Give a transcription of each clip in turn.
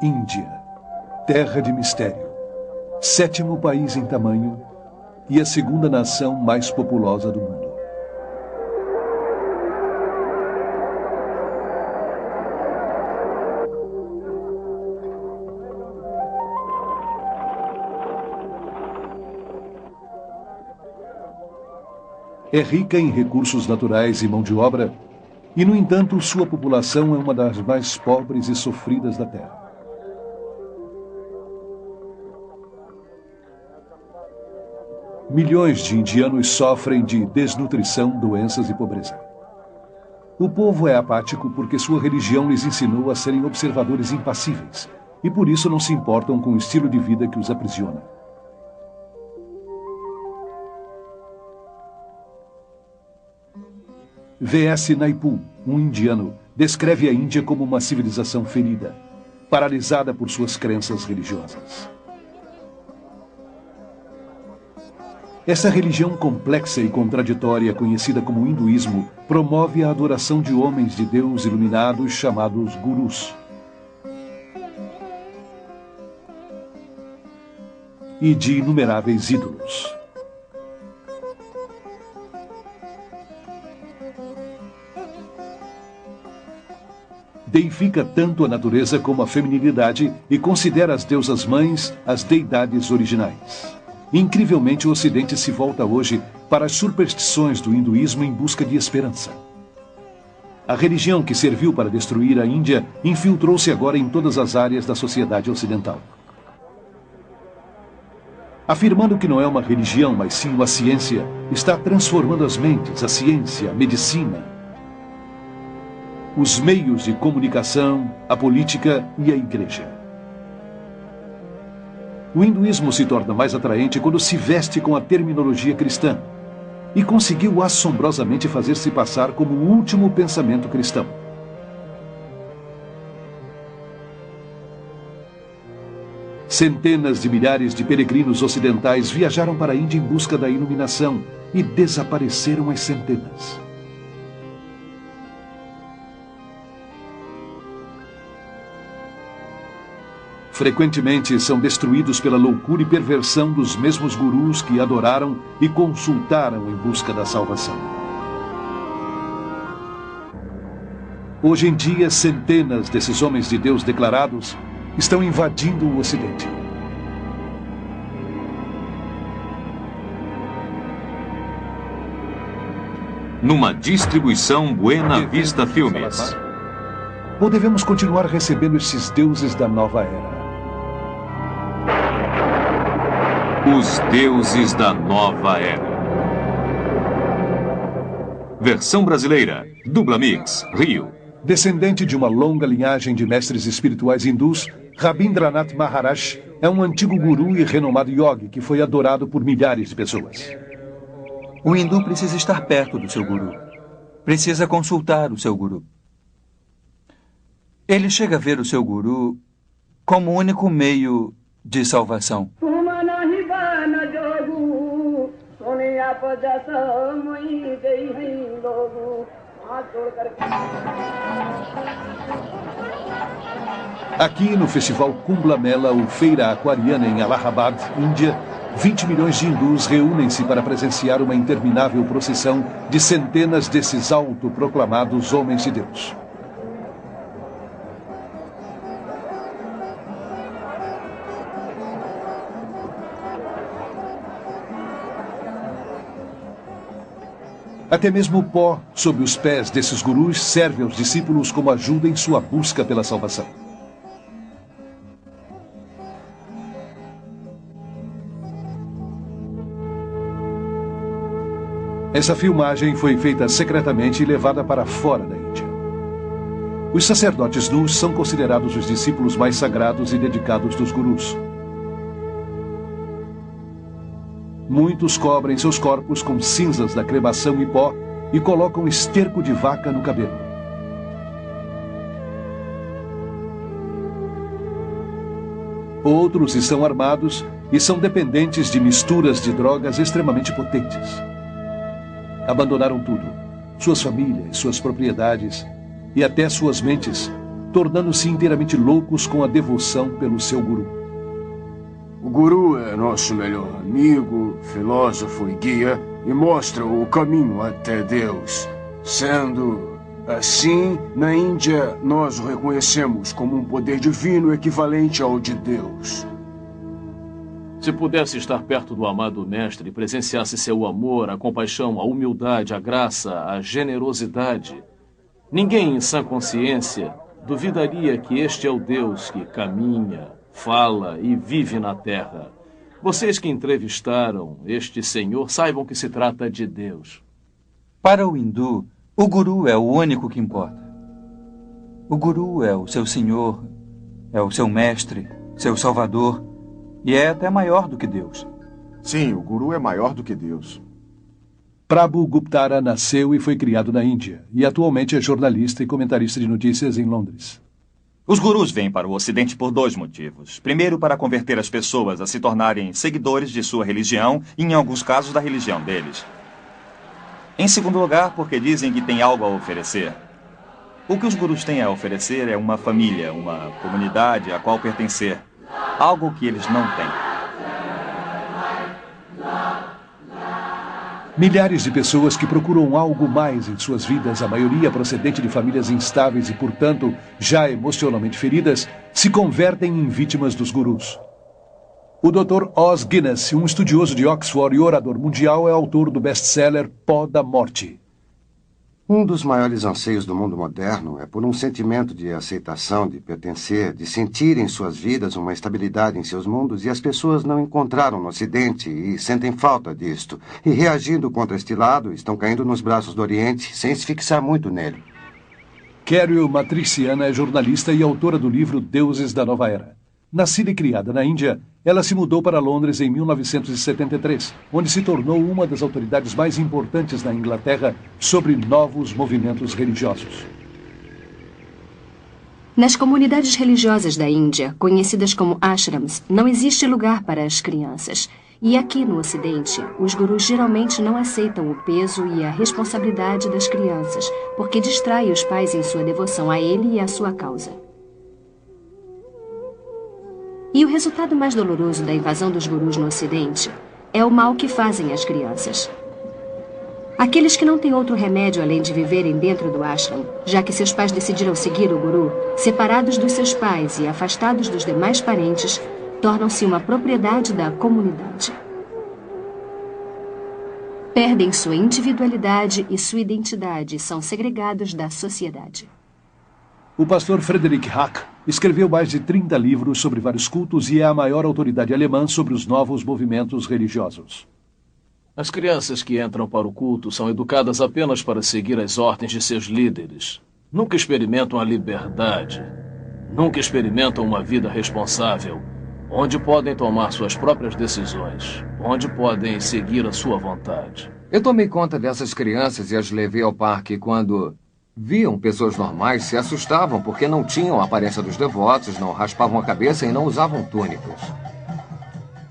Índia, terra de mistério, 7º país em tamanho e a 2ª nação mais populosa do mundo. É rica em recursos naturais e mão de obra, e, no entanto, sua população é uma das mais pobres e sofridas da Terra. Milhões de indianos sofrem de desnutrição, doenças e pobreza. O povo é apático porque sua religião lhes ensinou a serem observadores impassíveis, e por isso não se importam com o estilo de vida que os aprisiona. V.S. Naipaul, um indiano, descreve a Índia como uma civilização ferida, paralisada por suas crenças religiosas. Essa religião complexa e contraditória, conhecida como hinduísmo, promove a adoração de homens de Deus iluminados chamados gurus. E de inumeráveis ídolos. Deifica tanto a natureza como a feminilidade e considera as deusas mães as deidades originais. Incrivelmente, o Ocidente se volta hoje para as superstições do hinduísmo em busca de esperança. A religião que serviu para destruir a Índia infiltrou-se agora em todas as áreas da sociedade ocidental. Afirmando que não é uma religião, mas sim uma ciência, está transformando as mentes, a ciência, a medicina, os meios de comunicação, a política e a igreja. O hinduísmo se torna mais atraente quando se veste com a terminologia cristã e conseguiu assombrosamente fazer-se passar como o último pensamento cristão. Centenas de milhares de peregrinos ocidentais viajaram para a Índia em busca da iluminação e desapareceram as centenas. Frequentemente são destruídos pela loucura e perversão dos mesmos gurus que adoraram e consultaram em busca da salvação. Hoje em dia, centenas desses homens de Deus declarados estão invadindo o Ocidente. Numa distribuição Buena Vista Filmes. Ou devemos continuar recebendo esses deuses da nova era? Os Deuses da Nova Era. Versão brasileira, Dubla Mix, Rio. Descendente de uma longa linhagem de mestres espirituais hindus, Rabindranath Maharaj é um antigo guru e renomado yogi que foi adorado por milhares de pessoas. O hindu precisa estar perto do seu guru. Precisa consultar o seu guru. Ele chega a ver o seu guru como o único meio de salvação. Aqui no Festival Kumbh Mela, ou Feira Aquariana em Allahabad, Índia, 20 milhões de hindus reúnem-se para presenciar uma interminável procissão de centenas desses autoproclamados homens de Deus. Até mesmo o pó sob os pés desses gurus serve aos discípulos como ajuda em sua busca pela salvação. Essa filmagem foi feita secretamente e levada para fora da Índia. Os sacerdotes nus são considerados os discípulos mais sagrados e dedicados dos gurus. Muitos cobrem seus corpos com cinzas da cremação e pó e colocam esterco de vaca no cabelo. Outros estão armados e são dependentes de misturas de drogas extremamente potentes. Abandonaram tudo, suas famílias, suas propriedades e até suas mentes, tornando-se inteiramente loucos com a devoção pelo seu guru. O guru é nosso melhor amigo, filósofo e guia e mostra o caminho até Deus. Sendo assim, na Índia, nós o reconhecemos como um poder divino equivalente ao de Deus. Se pudesse estar perto do amado mestre e presenciasse seu amor, a compaixão, a humildade, a graça, a generosidade, ninguém em sã consciência duvidaria que este é o Deus que caminha, fala e vive na terra. Vocês que entrevistaram este senhor saibam que se trata de Deus. Para o hindu, o guru é o único que importa. O guru é o seu senhor, é o seu mestre, seu salvador, e é até maior do que Deus. Sim, o guru é maior do que Deus. Prabhu Guptara nasceu e foi criado na Índia, e atualmente é jornalista e comentarista de notícias em Londres. Os gurus vêm para o Ocidente por 2 motivos. Primeiro, para converter as pessoas a se tornarem seguidores de sua religião e, em alguns casos, da religião deles. Em segundo lugar, porque dizem que têm algo a oferecer. O que os gurus têm a oferecer é uma família, uma comunidade a qual pertencer. Algo que eles não têm. Milhares de pessoas que procuram algo mais em suas vidas, a maioria procedente de famílias instáveis e, portanto, já emocionalmente feridas, se convertem em vítimas dos gurus. O Dr. Os Guinness, um estudioso de Oxford e orador mundial, é autor do best-seller Pó da Morte. Um dos maiores anseios do mundo moderno é por um sentimento de aceitação, de pertencer, de sentir em suas vidas uma estabilidade em seus mundos, e as pessoas não encontraram no Ocidente e sentem falta disto. E reagindo contra este lado, estão caindo nos braços do Oriente sem se fixar muito nele. Carol Matriciana é jornalista e autora do livro Deuses da Nova Era. Nascida e criada na Índia, ela se mudou para Londres em 1973, onde se tornou uma das autoridades mais importantes na Inglaterra sobre novos movimentos religiosos. Nas comunidades religiosas da Índia, conhecidas como ashrams, não existe lugar para as crianças. E aqui no Ocidente, os gurus geralmente não aceitam o peso e a responsabilidade das crianças, porque distrai os pais em sua devoção a ele e à sua causa. E o resultado mais doloroso da invasão dos gurus no Ocidente é o mal que fazem às crianças. Aqueles que não têm outro remédio além de viverem dentro do ashram, já que seus pais decidiram seguir o guru, separados dos seus pais e afastados dos demais parentes, tornam-se uma propriedade da comunidade. Perdem sua individualidade e sua identidade e são segregados da sociedade. O pastor Frederick Hack escreveu mais de 30 livros sobre vários cultos e é a maior autoridade alemã sobre os novos movimentos religiosos. As crianças que entram para o culto são educadas apenas para seguir as ordens de seus líderes. Nunca experimentam a liberdade. Nunca experimentam uma vida responsável, onde podem tomar suas próprias decisões, onde podem seguir a sua vontade. Eu tomei conta dessas crianças e as levei ao parque quando viam pessoas normais, se assustavam porque não tinham a aparência dos devotos, não raspavam a cabeça e não usavam túnicas.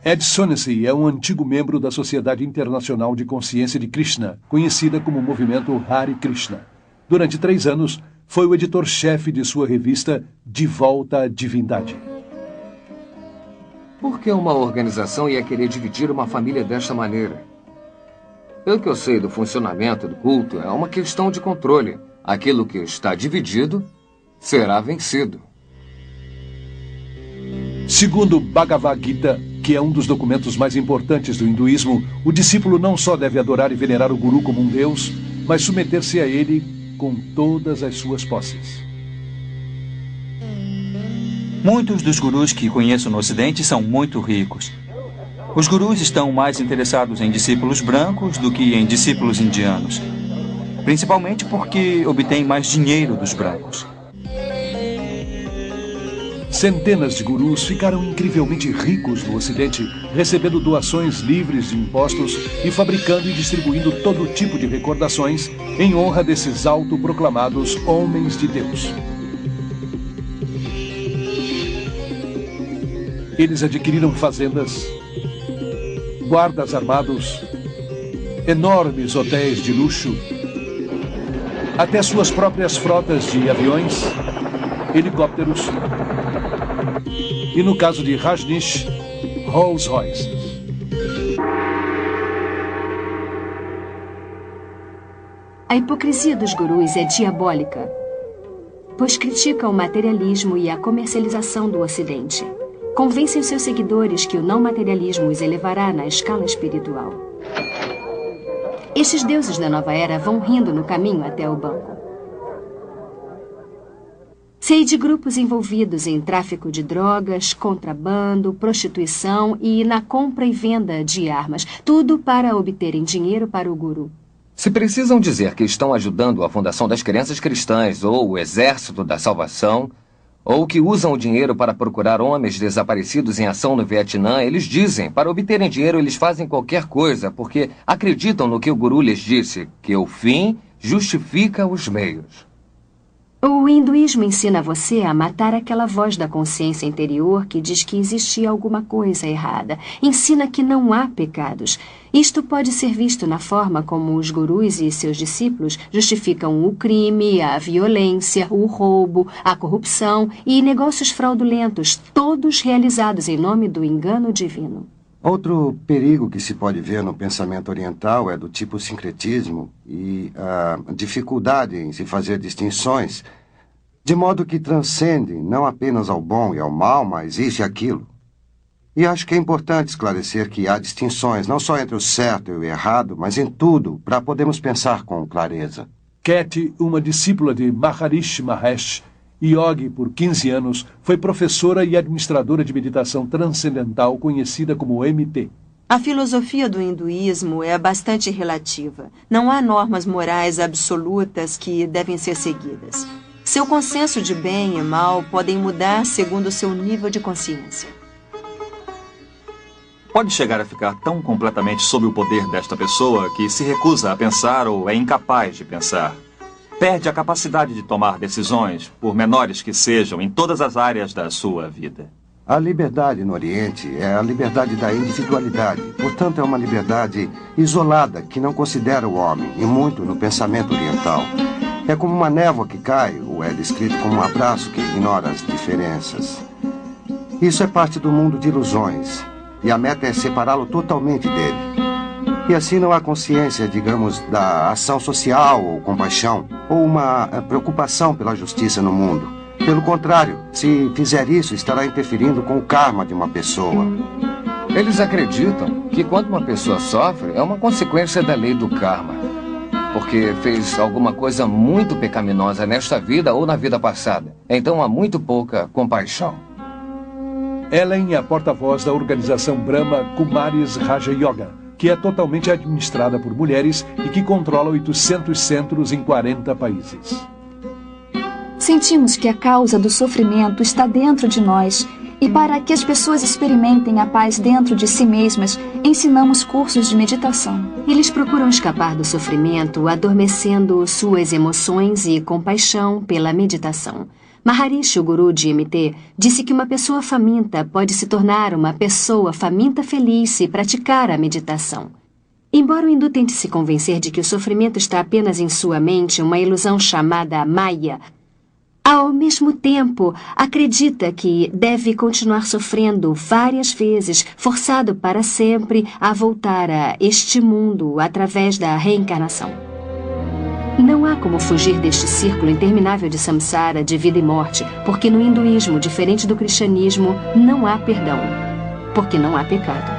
Ed Sonessey é um antigo membro da Sociedade Internacional de Consciência de Krishna, conhecida como Movimento Hare Krishna. Durante 3 anos, foi o editor-chefe de sua revista De Volta à Divindade. Por que uma organização ia querer dividir uma família desta maneira? Pelo que eu sei do funcionamento do culto, é uma questão de controle. Aquilo que está dividido será vencido. Segundo Bhagavad Gita, que é um dos documentos mais importantes do hinduísmo, o discípulo não só deve adorar e venerar o guru como um deus, mas submeter-se a ele com todas as suas posses. Muitos dos gurus que conheço no Ocidente são muito ricos. Os gurus estão mais interessados em discípulos brancos do que em discípulos indianos. Principalmente porque obtêm mais dinheiro dos brancos. Centenas de gurus ficaram incrivelmente ricos no Ocidente, recebendo doações livres de impostos e fabricando e distribuindo todo tipo de recordações em honra desses autoproclamados homens de Deus. Eles adquiriram fazendas, guardas armados, enormes hotéis de luxo, até suas próprias frotas de aviões helicópteros e, no caso de Rajneesh, Rolls Royces. A hipocrisia dos gurus é diabólica, pois criticam o materialismo e a comercialização do Ocidente. Convencem seus seguidores que o não materialismo os elevará na escala espiritual. Estes deuses da nova era vão rindo no caminho até o banco. Sei de grupos envolvidos em tráfico de drogas, contrabando, prostituição e na compra e venda de armas, tudo para obterem dinheiro para o guru. Se precisam dizer que estão ajudando a fundação das crenças cristãs ou o exército da salvação, ou que usam o dinheiro para procurar homens desaparecidos em ação no Vietnã, eles dizem, para obterem dinheiro eles fazem qualquer coisa, porque acreditam no que o guru lhes disse, que o fim justifica os meios. O hinduísmo ensina você a matar aquela voz da consciência interior que diz que existia alguma coisa errada. Ensina que não há pecados. Isto pode ser visto na forma como os gurus e seus discípulos justificam o crime, a violência, o roubo, a corrupção e negócios fraudulentos, todos realizados em nome do engano divino. Outro perigo que se pode ver no pensamento oriental é do tipo sincretismo e a dificuldade em se fazer distinções, de modo que transcende não apenas ao bom e ao mal, mas isso e aquilo. E acho que é importante esclarecer que há distinções não só entre o certo e o errado, mas em tudo, para podermos pensar com clareza. Kathy, uma discípula de Maharishi Mahesh, yogi por 15 anos, foi professora e administradora de meditação transcendental conhecida como MT. A filosofia do hinduísmo é bastante relativa. Não há normas morais absolutas que devem ser seguidas. Seu consenso de bem e mal podem mudar segundo o seu nível de consciência. Pode chegar a ficar tão completamente sob o poder desta pessoa que se recusa a pensar ou é incapaz de pensar. Perde a capacidade de tomar decisões, por menores que sejam, em todas as áreas da sua vida. A liberdade no Oriente é a liberdade da individualidade. Portanto, é uma liberdade isolada que não considera o homem, e muito no pensamento oriental. É como uma névoa que cai, ou é descrito como um abraço que ignora as diferenças. Isso é parte do mundo de ilusões, e a meta é separá-lo totalmente dele. E assim não há consciência, digamos, da ação social ou compaixão, ou uma preocupação pela justiça no mundo. Pelo contrário, se fizer isso, estará interferindo com o karma de uma pessoa. Eles acreditam que quando uma pessoa sofre, é uma consequência da lei do karma, porque fez alguma coisa muito pecaminosa nesta vida ou na vida passada. Então há muito pouca compaixão. Ellen é a porta-voz da organização Brahma Kumaris Raja Yoga, que é totalmente administrada por mulheres e que controla 800 centros em 40 países. Sentimos que a causa do sofrimento está dentro de nós e para que as pessoas experimentem a paz dentro de si mesmas, ensinamos cursos de meditação. Eles procuram escapar do sofrimento, adormecendo suas emoções e compaixão pela meditação. Maharishi, o guru de MT, disse que uma pessoa faminta pode se tornar uma pessoa faminta feliz se praticar a meditação. Embora o hindu tente se convencer de que o sofrimento está apenas em sua mente, uma ilusão chamada Maya, ao mesmo tempo acredita que deve continuar sofrendo várias vezes, forçado para sempre a voltar a este mundo através da reencarnação. Não há como fugir deste círculo interminável de samsara, de vida e morte, porque no hinduísmo, diferente do cristianismo, não há perdão, porque não há pecado.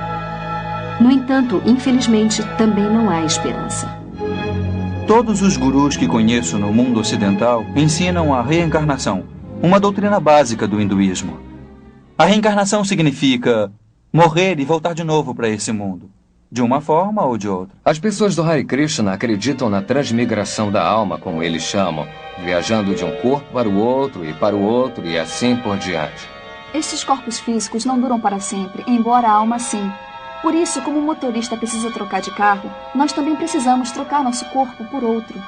No entanto, infelizmente, também não há esperança. Todos os gurus que conheço no mundo ocidental ensinam a reencarnação, uma doutrina básica do hinduísmo. A reencarnação significa morrer e voltar de novo para esse mundo, de uma forma ou de outra. As pessoas do Hare Krishna acreditam na transmigração da alma, como eles chamam, viajando de um corpo para o outro e assim por diante. Esses corpos físicos não duram para sempre, embora a alma sim. Por isso, como o motorista precisa trocar de carro, nós também precisamos trocar nosso corpo por outro.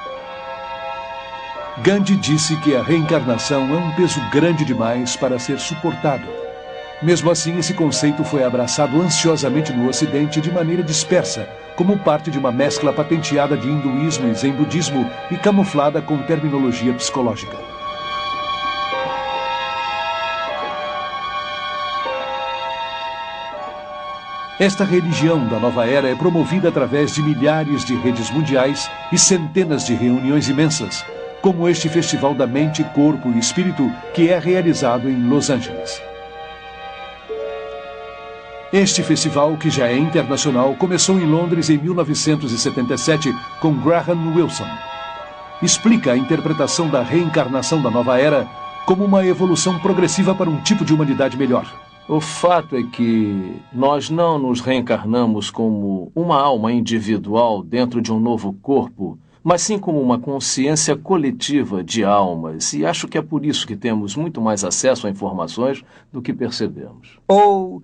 Gandhi disse que a reencarnação é um peso grande demais para ser suportado. Mesmo assim, esse conceito foi abraçado ansiosamente no Ocidente de maneira dispersa, como parte de uma mescla patenteada de hinduísmo e zen budismo e camuflada com terminologia psicológica. Esta religião da nova era é promovida através de milhares de redes mundiais e centenas de reuniões imensas, como este Festival da Mente, Corpo e Espírito, que é realizado em Los Angeles. Este festival, que já é internacional, começou em Londres em 1977 com Graham Wilson. Explica a interpretação da reencarnação da nova era como uma evolução progressiva para um tipo de humanidade melhor. O fato é que nós não nos reencarnamos como uma alma individual dentro de um novo corpo, mas sim como uma consciência coletiva de almas. E acho que é por isso que temos muito mais acesso a informações do que percebemos. Ou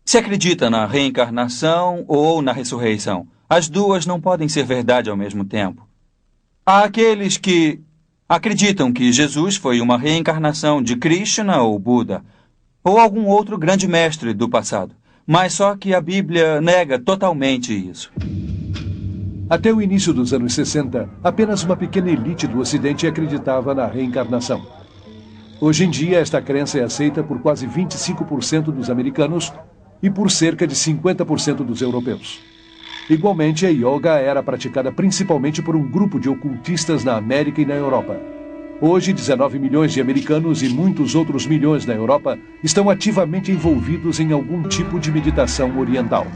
se acredita na reencarnação ou na ressurreição. As duas não podem ser verdade ao mesmo tempo. Há aqueles que acreditam que Jesus foi uma reencarnação de Krishna ou Buda, ou algum outro grande mestre do passado. Mas só que a Bíblia nega totalmente isso. Até o início dos anos 60, apenas uma pequena elite do Ocidente acreditava na reencarnação. Hoje em dia, esta crença é aceita por quase 25% dos americanos e por cerca de 50% dos europeus. Igualmente, a yoga era praticada principalmente por um grupo de ocultistas na América e na Europa. Hoje, 19 milhões de americanos e muitos outros milhões na Europa estão ativamente envolvidos em algum tipo de meditação oriental.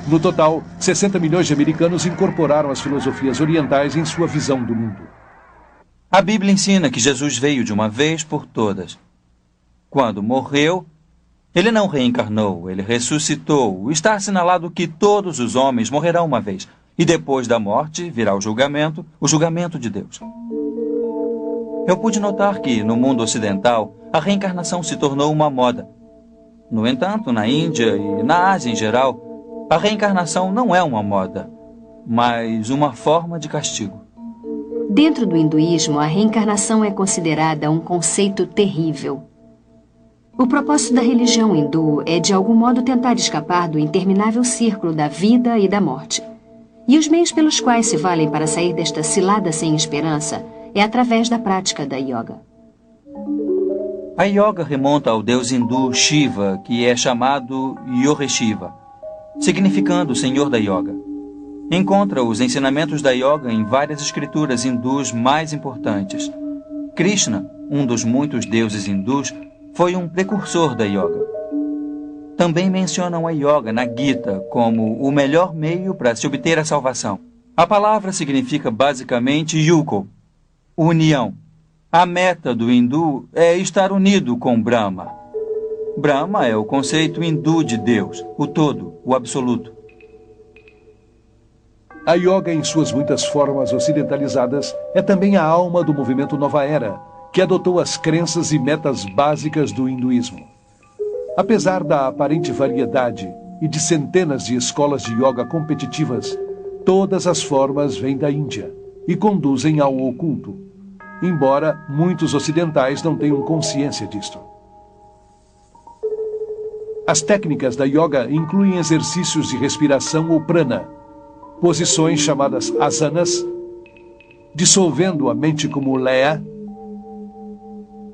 No total, 60 milhões de americanos incorporaram as filosofias orientais em sua visão do mundo. A Bíblia ensina que Jesus veio de uma vez por todas. Quando morreu, ele não reencarnou, ele ressuscitou. Está assinalado que todos os homens morrerão uma vez. E depois da morte virá o julgamento de Deus. Eu pude notar que, no mundo ocidental, a reencarnação se tornou uma moda. No entanto, na Índia e na Ásia em geral, a reencarnação não é uma moda, mas uma forma de castigo. Dentro do hinduísmo, a reencarnação é considerada um conceito terrível. O propósito da religião hindu é, de algum modo, tentar escapar do interminável círculo da vida e da morte. E os meios pelos quais se valem para sair desta cilada sem esperança é através da prática da yoga. A yoga remonta ao deus hindu Shiva, que é chamado Yoga-Shiva, significando Senhor da Yoga. Encontra os ensinamentos da yoga em várias escrituras hindus mais importantes. Krishna, um dos muitos deuses hindus, foi um precursor da yoga. Também mencionam a yoga na Gita como o melhor meio para se obter a salvação. A palavra significa basicamente yuko, união. A meta do hindu é estar unido com Brahma. Brahma é o conceito hindu de Deus, o todo, o absoluto. A yoga, em suas muitas formas ocidentalizadas, é também a alma do movimento Nova Era, que adotou as crenças e metas básicas do hinduísmo. Apesar da aparente variedade e de centenas de escolas de yoga competitivas, todas as formas vêm da Índia e conduzem ao oculto, embora muitos ocidentais não tenham consciência disto. As técnicas da yoga incluem exercícios de respiração ou prana, posições chamadas asanas, dissolvendo a mente como leia,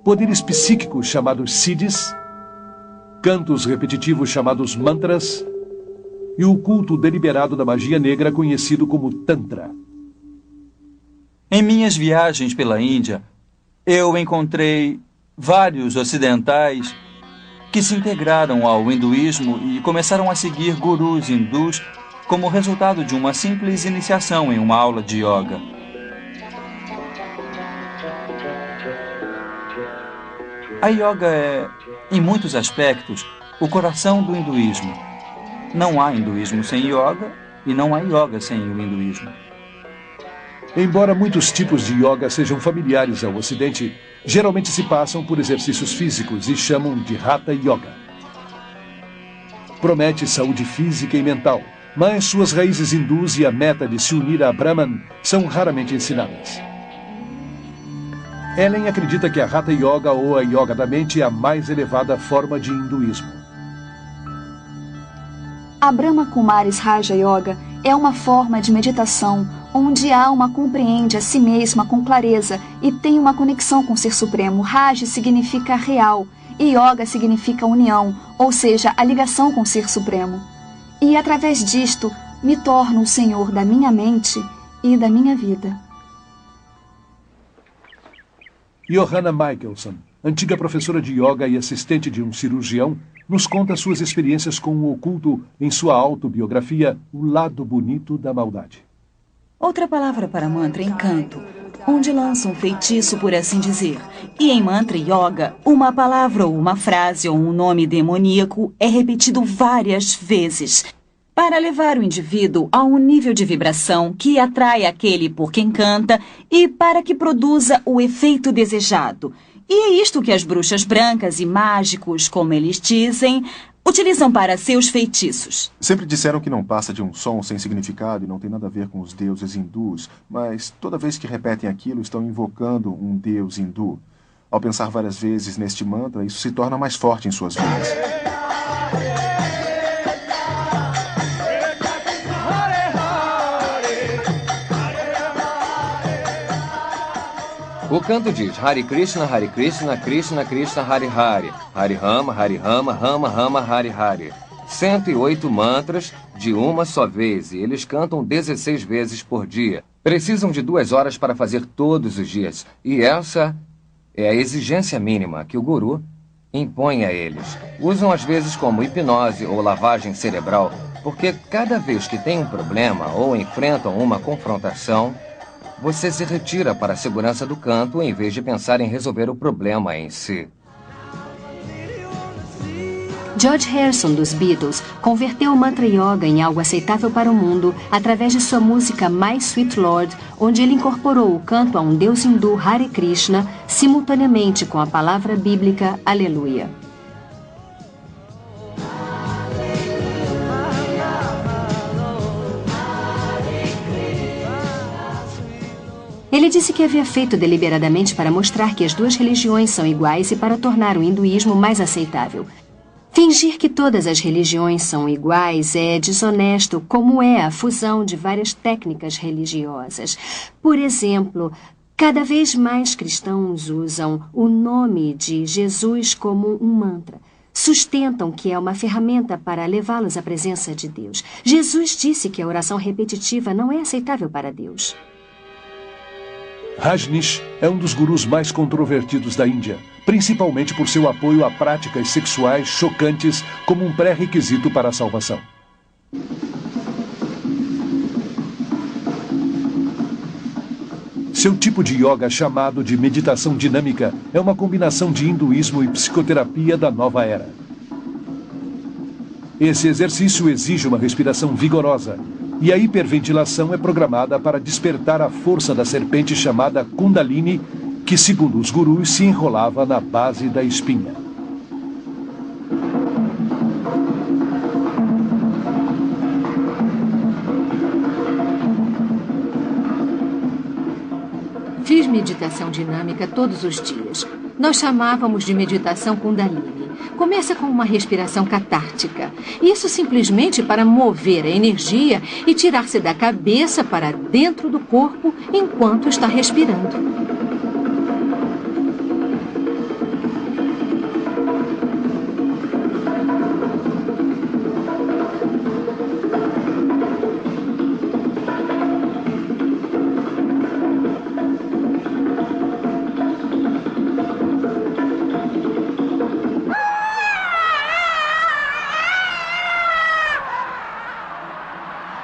poderes psíquicos chamados siddhis, cantos repetitivos chamados mantras e o culto deliberado da magia negra conhecido como Tantra. Em minhas viagens pela Índia, eu encontrei vários ocidentais que se integraram ao hinduísmo e começaram a seguir gurus hindus como resultado de uma simples iniciação em uma aula de yoga. A yoga é, em muitos aspectos, o coração do hinduísmo. Não há hinduísmo sem yoga e não há yoga sem o hinduísmo. Embora muitos tipos de yoga sejam familiares ao Ocidente, geralmente se passam por exercícios físicos e chamam de Hatha Yoga. Promete saúde física e mental, mas suas raízes hindus e a meta de se unir a Brahman são raramente ensinadas. Ellen acredita que a Hatha Yoga ou a Yoga da Mente é a mais elevada forma de hinduísmo. A Brahma Kumaris Raja Yoga é uma forma de meditação onde a alma compreende a si mesma com clareza e tem uma conexão com o Ser Supremo. Raja significa real e Yoga significa união, ou seja, a ligação com o Ser Supremo. E através disto, me torno o senhor da minha mente e da minha vida. Johanna Michelson, antiga professora de yoga e assistente de um cirurgião, nos conta suas experiências com o oculto em sua autobiografia O Lado Bonito da Maldade. Outra palavra para mantra é encanto, onde lança um feitiço, por assim dizer. E em mantra yoga, uma palavra ou uma frase ou um nome demoníaco é repetido várias vezes para levar o indivíduo a um nível de vibração que atrai aquele por quem canta e para que produza o efeito desejado. E é isto que as bruxas brancas e mágicos, como eles dizem, utilizam para seus feitiços. Sempre disseram que não passa de um som sem significado e não tem nada a ver com os deuses hindus, mas toda vez que repetem aquilo estão invocando um deus hindu. Ao pensar várias vezes neste mantra, isso se torna mais forte em suas vidas. O canto diz Hare Krishna, Krishna Krishna, Hare Hare, Hare Rama, Rama Rama, Hare Hare. 108 mantras de uma só vez, e eles cantam 16 vezes por dia. Precisam de 2 horas para fazer todos os dias, e essa é a exigência mínima que o guru impõe a eles. Usam às vezes como hipnose ou lavagem cerebral, porque cada vez que tem um problema ou enfrentam uma confrontação, você se retira para a segurança do canto em vez de pensar em resolver o problema em si. George Harrison, dos Beatles, converteu o mantra yoga em algo aceitável para o mundo através de sua música My Sweet Lord, onde ele incorporou o canto a um deus hindu Hare Krishna simultaneamente com a palavra bíblica Aleluia. Ele disse que havia feito deliberadamente para mostrar que as duas religiões são iguais e para tornar o hinduísmo mais aceitável. Fingir que todas as religiões são iguais é desonesto, como é a fusão de várias técnicas religiosas. Por exemplo, cada vez mais cristãos usam o nome de Jesus como um mantra. Sustentam que é uma ferramenta para levá-los à presença de Deus. Jesus disse que a oração repetitiva não é aceitável para Deus. Rajneesh é um dos gurus mais controvertidos da Índia, principalmente por seu apoio a práticas sexuais chocantes como um pré-requisito para a salvação. Seu tipo de yoga, chamado de meditação dinâmica, é uma combinação de hinduísmo e psicoterapia da nova era. Esse exercício exige uma respiração vigorosa, e a hiperventilação é programada para despertar a força da serpente chamada Kundalini, que, segundo os gurus, se enrolava na base da espinha. Fiz meditação dinâmica todos os dias. Nós chamávamos de meditação Kundalini. Começa com uma respiração catártica. Isso simplesmente para mover a energia e tirar-se da cabeça para dentro do corpo enquanto está respirando.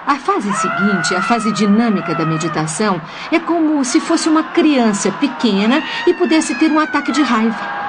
A fase seguinte, a fase dinâmica da meditação, é como se fosse uma criança pequena e pudesse ter um ataque de raiva.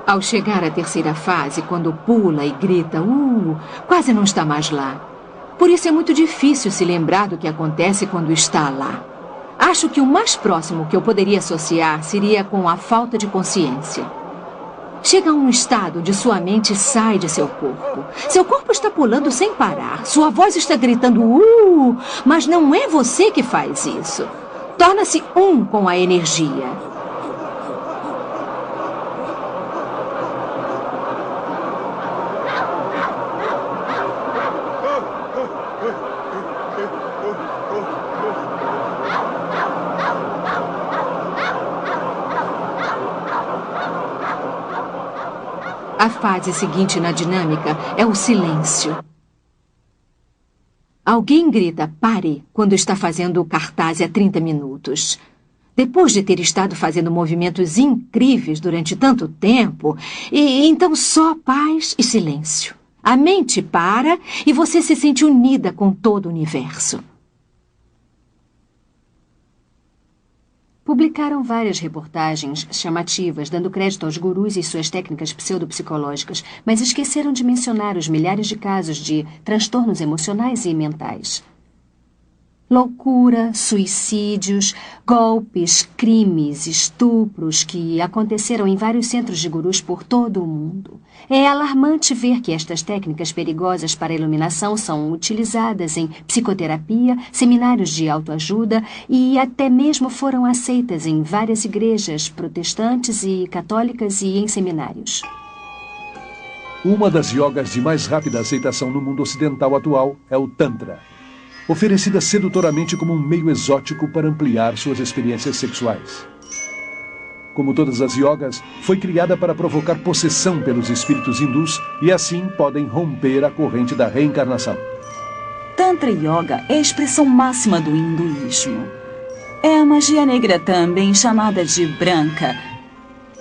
Ao chegar à terceira fase, quando pula e grita, quase não está mais lá. Por isso é muito difícil se lembrar do que acontece quando está lá. Acho que o mais próximo que eu poderia associar seria com a falta de consciência. Chega a um estado onde sua mente sai de seu corpo. Seu corpo está pulando sem parar. Sua voz está gritando, mas não é você que faz isso. Torna-se um com a energia. A fase seguinte na dinâmica é o silêncio. Alguém grita pare quando está fazendo o cartaz há 30 minutos. Depois de ter estado fazendo movimentos incríveis durante tanto tempo, então só paz e silêncio. A mente para e você se sente unida com todo o universo. Publicaram várias reportagens chamativas, dando crédito aos gurus e suas técnicas pseudopsicológicas, mas esqueceram de mencionar os milhares de casos de transtornos emocionais e mentais. Loucura, suicídios, golpes, crimes, estupros que aconteceram em vários centros de gurus por todo o mundo. É alarmante ver que estas técnicas perigosas para a iluminação são utilizadas em psicoterapia, seminários de autoajuda e até mesmo foram aceitas em várias igrejas protestantes e católicas e em seminários. Uma das yogas de mais rápida aceitação no mundo ocidental atual é o Tantra, oferecida sedutoramente como um meio exótico para ampliar suas experiências sexuais. Como todas as yogas, foi criada para provocar possessão pelos espíritos hindus e assim podem romper a corrente da reencarnação. Tantra Yoga é a expressão máxima do hinduísmo. É a magia negra também chamada de branca,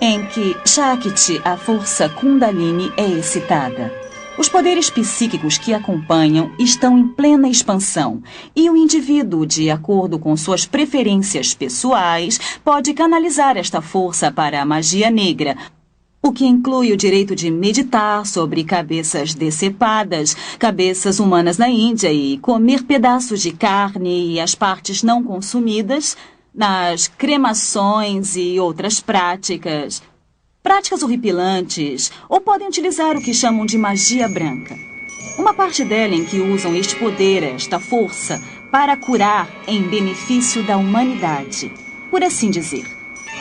em que Shakti, a força Kundalini, é excitada. Os poderes psíquicos que acompanham estão em plena expansão e o indivíduo, de acordo com suas preferências pessoais, pode canalizar esta força para a magia negra, o que inclui o direito de meditar sobre cabeças decepadas, cabeças humanas na Índia e comer pedaços de carne e as partes não consumidas, nas cremações e outras práticas horripilantes, ou podem utilizar o que chamam de magia branca. Uma parte dela em que usam este poder, esta força, para curar em benefício da humanidade, por assim dizer.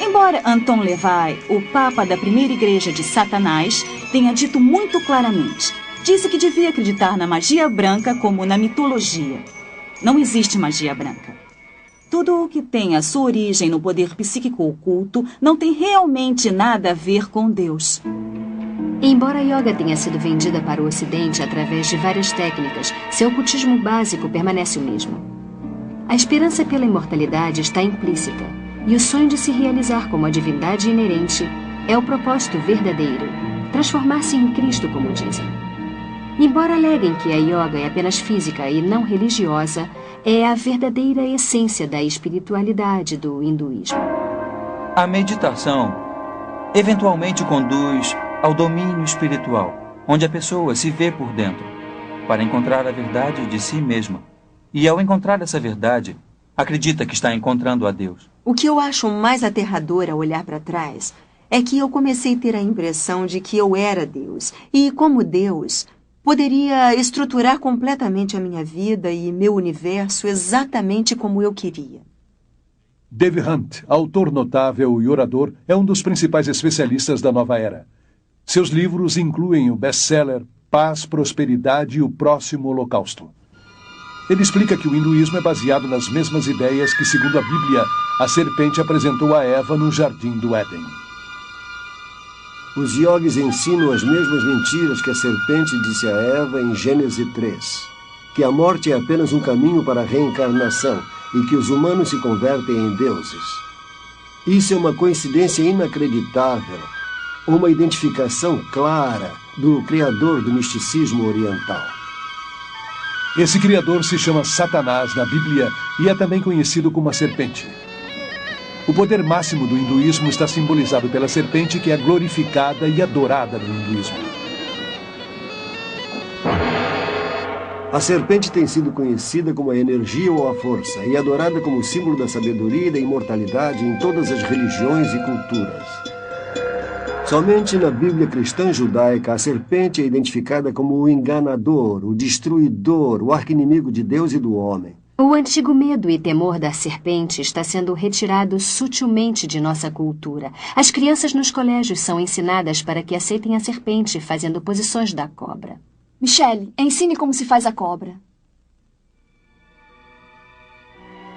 Embora Anton LaVey, o Papa da primeira igreja de Satanás, tenha dito muito claramente, disse que devia acreditar na magia branca como na mitologia. Não existe magia branca. Tudo o que tem a sua origem no poder psíquico oculto não tem realmente nada a ver com Deus. Embora a yoga tenha sido vendida para o Ocidente através de várias técnicas, seu ocultismo básico permanece o mesmo. A esperança pela imortalidade está implícita, e o sonho de se realizar como a divindade inerente é o propósito verdadeiro, transformar-se em Cristo, como dizem. Embora aleguem que a yoga é apenas física e não religiosa, é a verdadeira essência da espiritualidade do hinduísmo. A meditação eventualmente conduz ao domínio espiritual, onde a pessoa se vê por dentro, para encontrar a verdade de si mesma. E ao encontrar essa verdade, acredita que está encontrando a Deus. O que eu acho mais aterrador ao olhar para trás é que eu comecei a ter a impressão de que eu era Deus. E como Deus, poderia estruturar completamente a minha vida e meu universo exatamente como eu queria. Dave Hunt, autor notável e orador, é um dos principais especialistas da nova era. Seus livros incluem o best-seller Paz, Prosperidade e o Próximo Holocausto. Ele explica que o hinduísmo é baseado nas mesmas ideias que, segundo a Bíblia, a serpente apresentou a Eva no Jardim do Éden. Os yogis ensinam as mesmas mentiras que a serpente disse a Eva em Gênesis 3, que a morte é apenas um caminho para a reencarnação e que os humanos se convertem em deuses. Isso é uma coincidência inacreditável, uma identificação clara do criador do misticismo oriental. Esse criador se chama Satanás na Bíblia e é também conhecido como a serpente. O poder máximo do hinduísmo está simbolizado pela serpente, que é glorificada e adorada no hinduísmo. A serpente tem sido conhecida como a energia ou a força e adorada como símbolo da sabedoria e da imortalidade em todas as religiões e culturas. Somente na Bíblia cristã judaica, a serpente é identificada como o enganador, o destruidor, o arqui-inimigo de Deus e do homem. O antigo medo e temor da serpente está sendo retirado sutilmente de nossa cultura. As crianças nos colégios são ensinadas para que aceitem a serpente, fazendo posições da cobra. Michelle, ensine como se faz a cobra.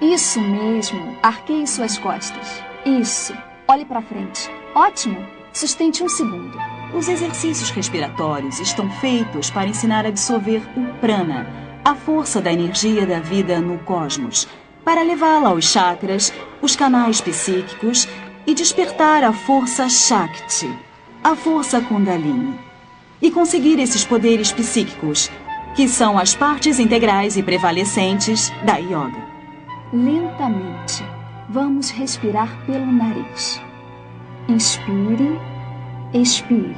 Isso mesmo. Arqueie suas costas. Isso. Olhe para frente. Ótimo. Sustente 1 segundo. Os exercícios respiratórios estão feitos para ensinar a absorver o prana, a força da energia da vida no cosmos, para levá-la aos chakras, os canais psíquicos e despertar a força Shakti, a força Kundalini, e conseguir esses poderes psíquicos, que são as partes integrais e prevalecentes da yoga. Lentamente, vamos respirar pelo nariz. Inspire, expire.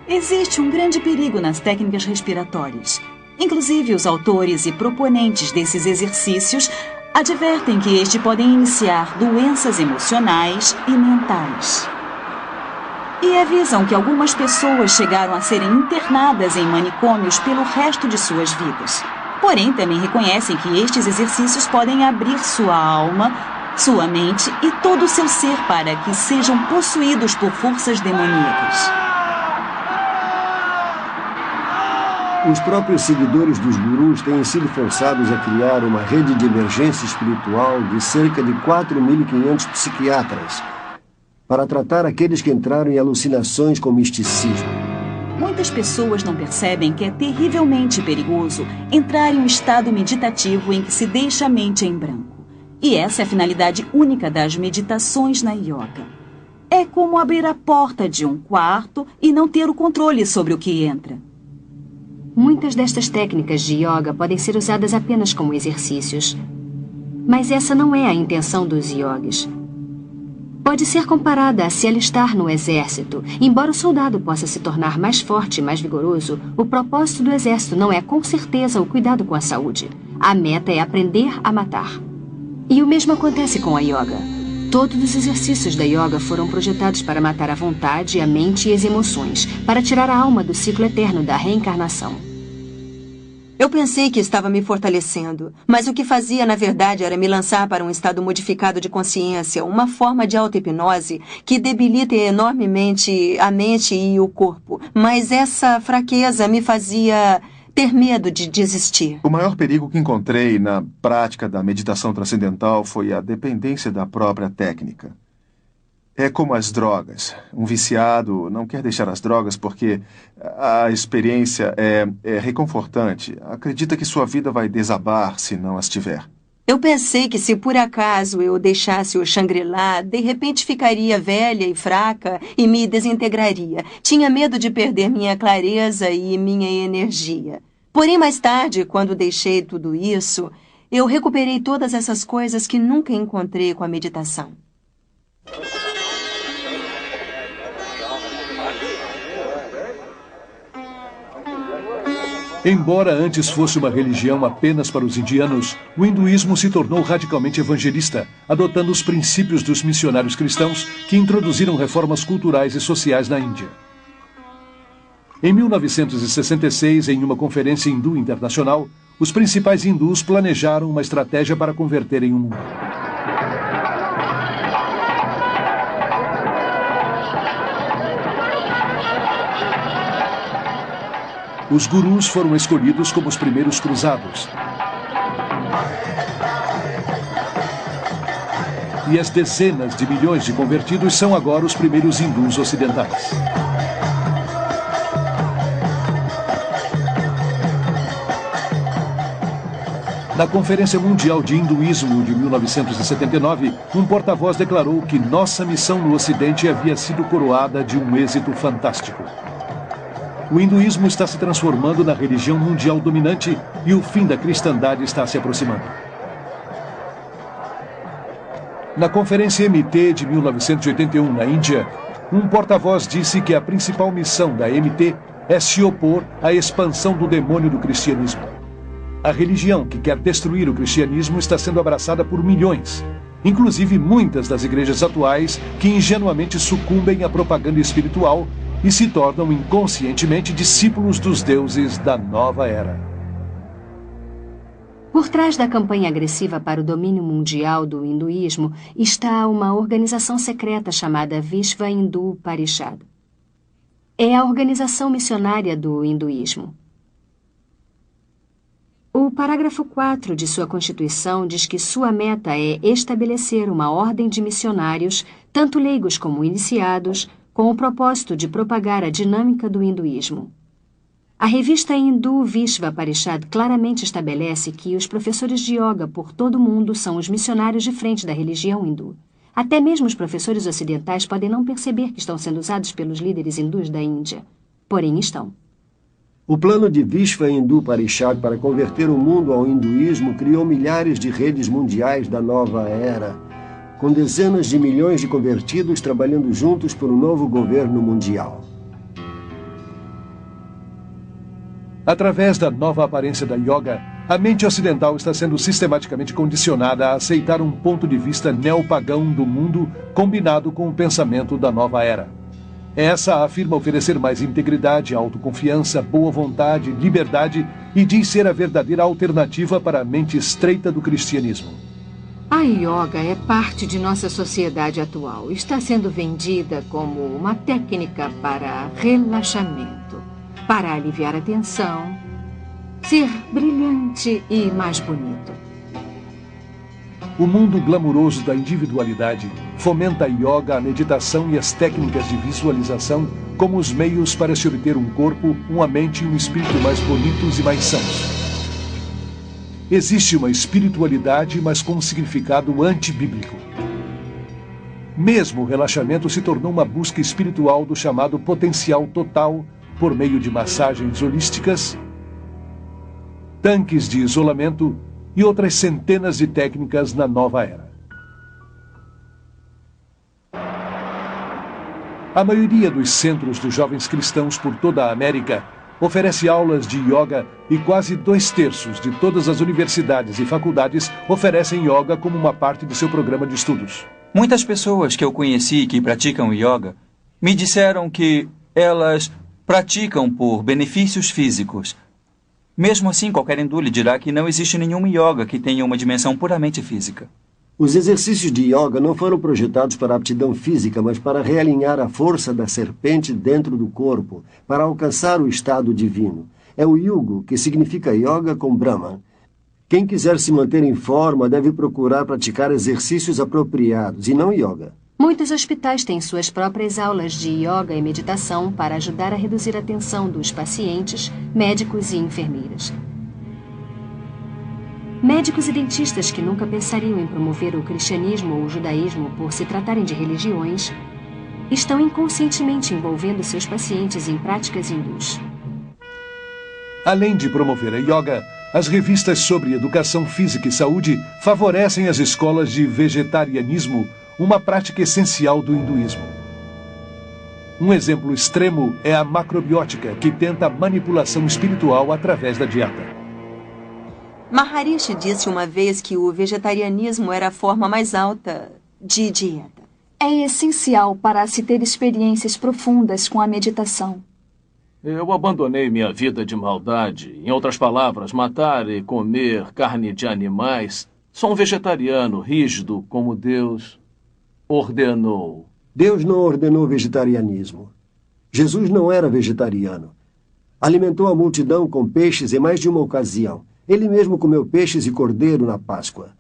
Existe um grande perigo nas técnicas respiratórias. Inclusive, os autores e proponentes desses exercícios advertem que estes podem iniciar doenças emocionais e mentais. E avisam que algumas pessoas chegaram a serem internadas em manicômios pelo resto de suas vidas. Porém, também reconhecem que estes exercícios podem abrir sua alma, sua mente e todo o seu ser para que sejam possuídos por forças demoníacas. Os próprios seguidores dos gurus têm sido forçados a criar uma rede de emergência espiritual de cerca de 4.500 psiquiatras para tratar aqueles que entraram em alucinações com misticismo. Muitas pessoas não percebem que é terrivelmente perigoso entrar em um estado meditativo em que se deixa a mente em branco. E essa é a finalidade única das meditações na yoga. É como abrir a porta de um quarto e não ter o controle sobre o que entra. Muitas destas técnicas de yoga podem ser usadas apenas como exercícios. Mas essa não é a intenção dos yogis. Pode ser comparada a se alistar no exército. Embora o soldado possa se tornar mais forte e mais vigoroso, o propósito do exército não é com certeza o cuidado com a saúde. A meta é aprender a matar. E o mesmo acontece com a yoga. Todos os exercícios da yoga foram projetados para matar a vontade, a mente e as emoções, para tirar a alma do ciclo eterno da reencarnação. Eu pensei que estava me fortalecendo, mas o que fazia, na verdade, era me lançar para um estado modificado de consciência, uma forma de auto-hipnose que debilita enormemente a mente e o corpo. Mas essa fraqueza me fazia ter medo de desistir. O maior perigo que encontrei na prática da meditação transcendental foi a dependência da própria técnica. É como as drogas. Um viciado não quer deixar as drogas porque a experiência é reconfortante. Acredita que sua vida vai desabar se não as tiver. Eu pensei que se por acaso eu deixasse o Shangri-La, de repente ficaria velha e fraca e me desintegraria. Tinha medo de perder minha clareza e minha energia. Porém, mais tarde, quando deixei tudo isso, eu recuperei todas essas coisas que nunca encontrei com a meditação. Embora antes fosse uma religião apenas para os indianos, o hinduísmo se tornou radicalmente evangelista, adotando os princípios dos missionários cristãos que introduziram reformas culturais e sociais na Índia. Em 1966, em uma conferência hindu internacional, os principais hindus planejaram uma estratégia para converterem o mundo. Os gurus foram escolhidos como os primeiros cruzados. E as dezenas de milhões de convertidos são agora os primeiros hindus ocidentais. Na Conferência Mundial de Hinduísmo de 1979, um porta-voz declarou que nossa missão no Ocidente havia sido coroada de um êxito fantástico. O hinduísmo está se transformando na religião mundial dominante e o fim da cristandade está se aproximando. Na Conferência MT de 1981, na Índia, um porta-voz disse que a principal missão da MT é se opor à expansão do demônio do cristianismo. A religião que quer destruir o cristianismo está sendo abraçada por milhões, inclusive muitas das igrejas atuais que ingenuamente sucumbem à propaganda espiritual e se tornam inconscientemente discípulos dos deuses da nova era. Por trás da campanha agressiva para o domínio mundial do hinduísmo está uma organização secreta chamada Vishva Hindu Parishad. É a organização missionária do hinduísmo. O parágrafo 4 de sua Constituição diz que sua meta é estabelecer uma ordem de missionários, tanto leigos como iniciados, com o propósito de propagar a dinâmica do hinduísmo. A revista hindu Vishva Parishad claramente estabelece que os professores de yoga por todo o mundo são os missionários de frente da religião hindu. Até mesmo os professores ocidentais podem não perceber que estão sendo usados pelos líderes hindus da Índia. Porém, estão. O plano de Vishva Hindu Parishad para converter o mundo ao hinduísmo criou milhares de redes mundiais da nova era, com dezenas de milhões de convertidos trabalhando juntos por um novo governo mundial. Através da nova aparência da yoga, a mente ocidental está sendo sistematicamente condicionada a aceitar um ponto de vista neopagão do mundo combinado com o pensamento da nova era. Essa afirma oferecer mais integridade, autoconfiança, boa vontade, liberdade e diz ser a verdadeira alternativa para a mente estreita do cristianismo. A yoga é parte de nossa sociedade atual. Está sendo vendida como uma técnica para relaxamento, para aliviar a tensão, ser brilhante e mais bonito. O mundo glamuroso da individualidade fomenta a yoga, a meditação e as técnicas de visualização como os meios para se obter um corpo, uma mente e um espírito mais bonitos e mais sãos. Existe uma espiritualidade, mas com um significado antibíblico. Mesmo o relaxamento se tornou uma busca espiritual do chamado potencial total por meio de massagens holísticas, tanques de isolamento e outras centenas de técnicas na nova era. A maioria dos centros dos jovens cristãos por toda a América oferece aulas de yoga e quase 2/3 de todas as universidades e faculdades oferecem yoga como uma parte de seu programa de estudos. Muitas pessoas que eu conheci que praticam yoga me disseram que elas praticam por benefícios físicos. Mesmo assim, qualquer hindu lhe dirá que não existe nenhum yoga que tenha uma dimensão puramente física. Os exercícios de yoga não foram projetados para aptidão física, mas para realinhar a força da serpente dentro do corpo, para alcançar o estado divino. É o yugo, que significa yoga com Brahman. Quem quiser se manter em forma deve procurar praticar exercícios apropriados, e não yoga. Muitos hospitais têm suas próprias aulas de yoga e meditação para ajudar a reduzir a tensão dos pacientes, médicos e enfermeiras. Médicos e dentistas que nunca pensariam em promover o cristianismo ou o judaísmo por se tratarem de religiões, estão inconscientemente envolvendo seus pacientes em práticas hindus. Além de promover a yoga, as revistas sobre educação física e saúde favorecem as escolas de vegetarianismo, uma prática essencial do hinduísmo. Um exemplo extremo é a macrobiótica, que tenta a manipulação espiritual através da dieta. Maharishi disse uma vez que o vegetarianismo era a forma mais alta de dieta. É essencial para se ter experiências profundas com a meditação. Eu abandonei minha vida de maldade. Em outras palavras, matar e comer carne de animais. Sou um vegetariano rígido como Deus ordenou. Deus não ordenou vegetarianismo. Jesus não era vegetariano. Alimentou a multidão com peixes em mais de uma ocasião. Ele mesmo comeu peixes e cordeiro na Páscoa.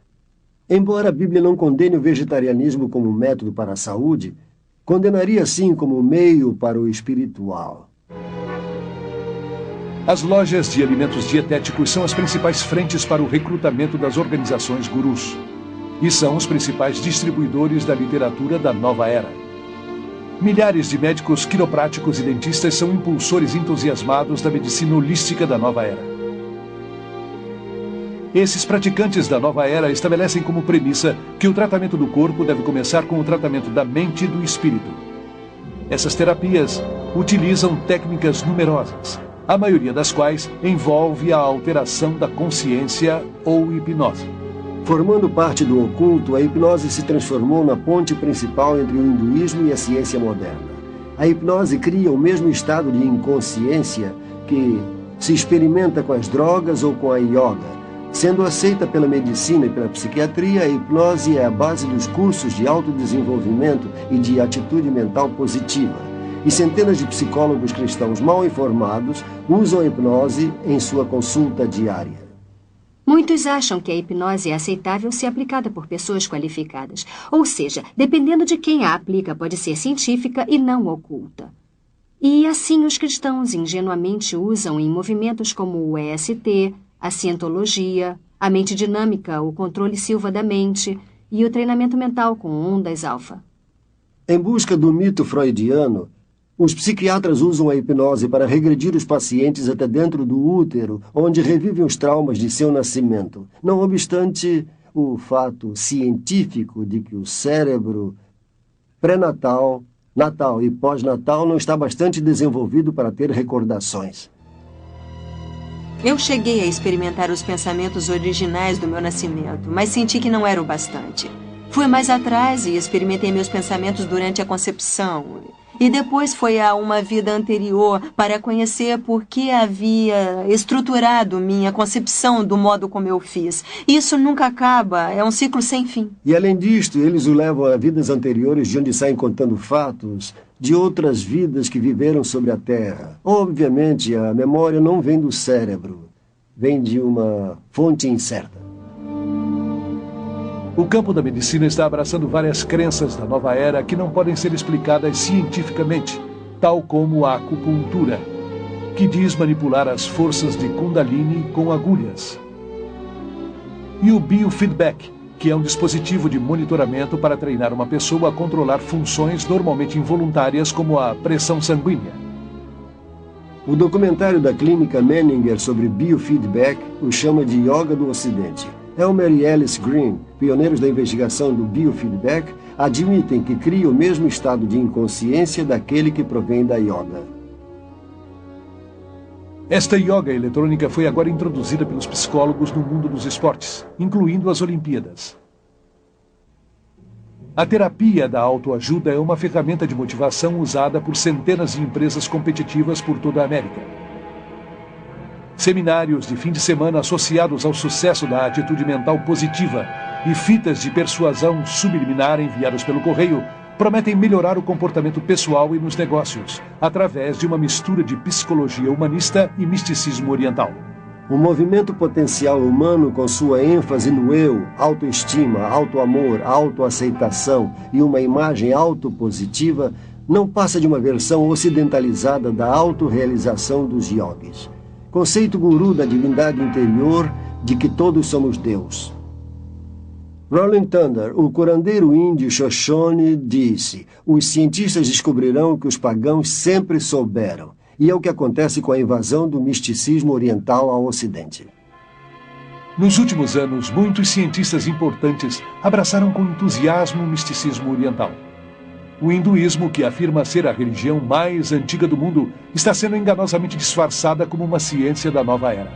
Embora a Bíblia não condene o vegetarianismo como método para a saúde, condenaria sim como meio para o espiritual. As lojas de alimentos dietéticos são as principais frentes para o recrutamento das organizações gurus. E são os principais distribuidores da literatura da nova era. Milhares de médicos quiropráticos e dentistas são impulsores entusiasmados da medicina holística da nova era. Esses praticantes da nova era estabelecem como premissa que o tratamento do corpo deve começar com o tratamento da mente e do espírito. Essas terapias utilizam técnicas numerosas, a maioria das quais envolve a alteração da consciência ou hipnose. Formando parte do oculto, a hipnose se transformou na ponte principal entre o hinduísmo e a ciência moderna. A hipnose cria o mesmo estado de inconsciência que se experimenta com as drogas ou com a yoga. Sendo aceita pela medicina e pela psiquiatria, a hipnose é a base dos cursos de autodesenvolvimento e de atitude mental positiva. E centenas de psicólogos cristãos mal informados usam a hipnose em sua consulta diária. Muitos acham que a hipnose é aceitável se aplicada por pessoas qualificadas. Ou seja, dependendo de quem a aplica, pode ser científica e não oculta. E assim os cristãos ingenuamente usam em movimentos como o EST, a cientologia, a mente dinâmica, o controle Silva da mente e o treinamento mental com ondas alfa. Em busca do mito freudiano, os psiquiatras usam a hipnose para regredir os pacientes até dentro do útero, onde revivem os traumas de seu nascimento. Não obstante o fato científico de que o cérebro pré-natal, natal e pós-natal não está bastante desenvolvido para ter recordações. Eu cheguei a experimentar os pensamentos originais do meu nascimento, mas senti que não era o bastante. Fui mais atrás e experimentei meus pensamentos durante a concepção. E depois foi a uma vida anterior para conhecer por que havia estruturado minha concepção do modo como eu fiz. Isso nunca acaba, é um ciclo sem fim. E além disto, eles o levam a vidas anteriores de onde saem contando fatos de outras vidas que viveram sobre a Terra. Obviamente, a memória não vem do cérebro, vem de uma fonte incerta. O campo da medicina está abraçando várias crenças da nova era que não podem ser explicadas cientificamente, tal como a acupuntura, que diz manipular as forças de Kundalini com agulhas. E o biofeedback, que é um dispositivo de monitoramento para treinar uma pessoa a controlar funções normalmente involuntárias como a pressão sanguínea. O documentário da clínica Menninger sobre biofeedback o chama de Yoga do Ocidente. Elmer e Alice Green, pioneiros da investigação do biofeedback, admitem que cria o mesmo estado de inconsciência daquele que provém da yoga. Esta yoga eletrônica foi agora introduzida pelos psicólogos no mundo dos esportes, incluindo as Olimpíadas. A terapia da autoajuda é uma ferramenta de motivação usada por centenas de empresas competitivas por toda a América. Seminários de fim de semana associados ao sucesso da atitude mental positiva e fitas de persuasão subliminar enviadas pelo correio prometem melhorar o comportamento pessoal e nos negócios, através de uma mistura de psicologia humanista e misticismo oriental. O movimento potencial humano, com sua ênfase no eu, autoestima, autoamor, autoaceitação e uma imagem autopositiva, não passa de uma versão ocidentalizada da autorrealização dos yogis. Conceito guru da divindade interior de que todos somos Deus. Rolling Thunder, o curandeiro índio Shoshone, disse: os cientistas descobrirão que os pagãos sempre souberam. E é o que acontece com a invasão do misticismo oriental ao Ocidente. Nos últimos anos, muitos cientistas importantes abraçaram com entusiasmo o misticismo oriental. O hinduísmo, que afirma ser a religião mais antiga do mundo, está sendo enganosamente disfarçada como uma ciência da nova era.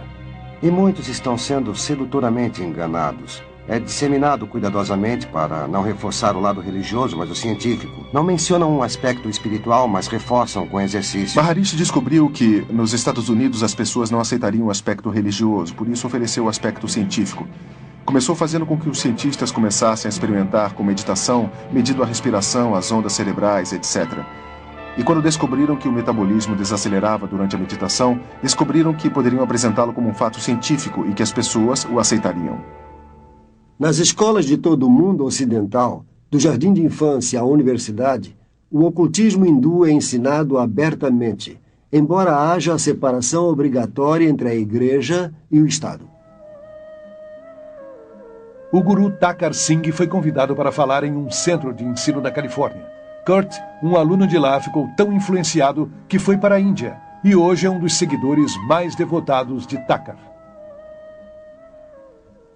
E muitos estão sendo sedutoramente enganados. É disseminado cuidadosamente para não reforçar o lado religioso, mas o científico. Não mencionam um aspecto espiritual, mas reforçam com exercício. Maharishi descobriu que, nos Estados Unidos, as pessoas não aceitariam o aspecto religioso, por isso ofereceu o aspecto científico. Começou fazendo com que os cientistas começassem a experimentar com meditação, medindo a respiração, as ondas cerebrais, etc. E quando descobriram que o metabolismo desacelerava durante a meditação, descobriram que poderiam apresentá-lo como um fato científico e que as pessoas o aceitariam. Nas escolas de todo o mundo ocidental, do jardim de infância à universidade, o ocultismo hindu é ensinado abertamente, embora haja a separação obrigatória entre a igreja e o Estado. O guru Thakkar Singh foi convidado para falar em um centro de ensino da Califórnia. Kurt, um aluno de lá, ficou tão influenciado que foi para a Índia e hoje é um dos seguidores mais devotados de Thakkar.